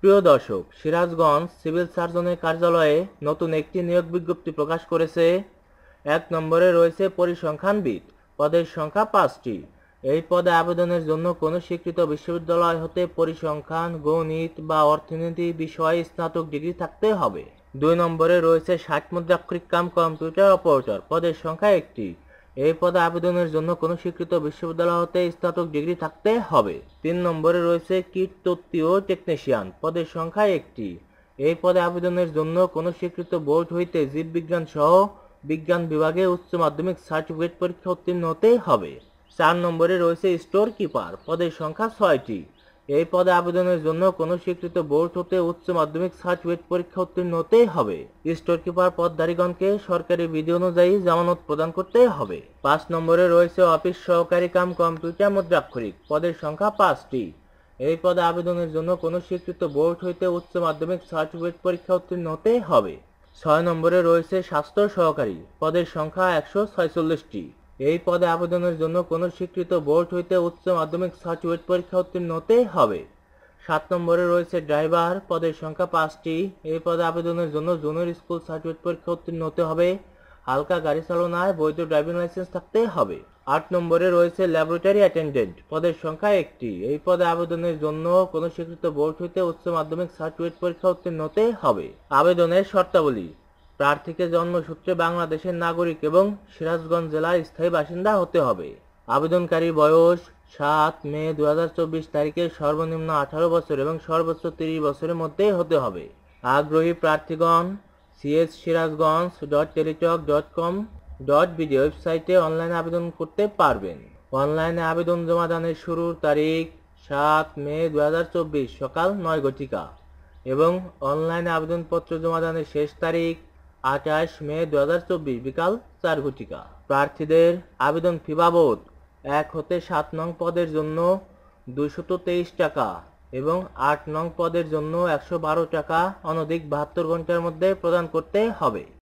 প্রিয় দর্শক, সিরাজগঞ্জ সিভিল সার্জনের কার্যালয়ে নতুন একটি নিয়োগ বিজ্ঞপ্তি প্রকাশ করেছে। ১ নম্বরে রয়েছে পরিসংখ্যানবিদ, পদের সংখ্যা ৫টি। এই পদে আবেদনের জন্য কোনো স্বীকৃত বিশ্ববিদ্যালয় হতে পরিসংখ্যান, গণিত বা অর্থনীতি বিষয়ে স্নাতক ডিগ্রি থাকতে হবে। ২ নম্বরে রয়েছে ৬০ মুদ্রাক্ষরিক কাম কম্পিউটার অপারেটর, পদের সংখ্যা ১টি। এই পদে আবেদনের জন্য কোনো স্বীকৃত বিশ্ববিদ্যালয় হতে স্নাতক ডিগ্রি থাকতে হবে। ৩ নম্বরে রয়েছে কীটতত্ত্বীয় টেকনিশিয়ান, পদের সংখ্যা ১টি। এই পদে আবেদনের জন্য কোনো স্বীকৃত বোর্ড হইতে জীববিজ্ঞান সহ বিজ্ঞান বিভাগে উচ্চ মাধ্যমিক সার্টিফিকেট পরীক্ষা উত্তীর্ণ হতে হবে। ৪ নম্বরে রয়েছে স্টোর কিপার, পদের সংখ্যা ৬টি। এই পদে আবেদনের জন্য কোনো স্বীকৃত বোর্ড হতে উচ্চ মাধ্যমিক সার্টিফিকেট পরীক্ষা উত্তীর্ণ হতে হবে। স্টোর কিপার পদধারীগণকে সরকারি বিধি অনুযায়ী জামানত প্রদান করতে হবে। ৫ নম্বরে রয়েছে অফিস সহকারী কাম কম্পিউটার মুদ্রাক্ষরিক, পদের সংখ্যা ৫টি। এই পদে আবেদনের জন্য কোনো স্বীকৃত বোর্ড হইতে উচ্চ মাধ্যমিক সার্টিফিকেট পরীক্ষা উত্তীর্ণ হতে হবে। ৬ নম্বরে রয়েছে স্বাস্থ্য সহকারী, পদের সংখ্যা ১৪৬টি। এই পদে আবেদনের জন্য কোনো স্বীকৃত বোর্ড হইতে উচ্চ মাধ্যমিক সার্টিফিকেট পরীক্ষা উত্তীর্ণ হতে হবে। ৭ নম্বরে রয়েছে ড্রাইভার, পদের সংখ্যা ৫টি। এই পদে আবেদনের জন্য জুনিয়র স্কুল সার্টিফিকেট পরীক্ষা উত্তীর্ণ হতে হবে। হালকা গাড়ি চালনায় বৈধ ড্রাইভিং লাইসেন্স থাকতে হবে। ৮ নম্বরে রয়েছে ল্যাবরেটরি অ্যাটেন্ডেন্ট, পদের সংখ্যা ১টি। এই পদে আবেদনের জন্য কোনো স্বীকৃত বোর্ড হইতে উচ্চ মাধ্যমিক সার্টিফিকেট পরীক্ষা উত্তীর্ণ হতে হবে। আবেদনের শর্তাবলী: প্রার্থীকে জন্মসূত্রে বাংলাদেশের নাগরিক এবং সিরাজগঞ্জ জেলার স্থায়ী বাসিন্দা হতে হবে। আবেদনকারী বয়স ৭ মে ২০২৪ তারিখে সর্বনিম্ন ১৮ বছর এবং সর্বোচ্চ ৩০ বছরের মধ্যে হতে হবে। আগ্রহী প্রার্থীগণ cs.sirajganj.teletalk.com.bd ওয়েবসাইটে অনলাইনে আবেদন করতে পারবেন। অনলাইনে আবেদন জমা দানের শুরুর তারিখ ৭ মে ২০২৪ সকাল ৯ ঘটিকা এবং অনলাইনে আবেদনপত্র জমা দানের শেষ তারিখ ২৮ মে ২০২৪ বিকাল ৪ ঘটিকা। প্রার্থীদের আবেদন ফি বাবদ ১ হতে ৭ নং পদের জন্য ২২৩ টাকা এবং ৮ নং পদের জন্য ১১২ টাকা অনধিক ৭২ ঘন্টার মধ্যে প্রদান করতে হবে।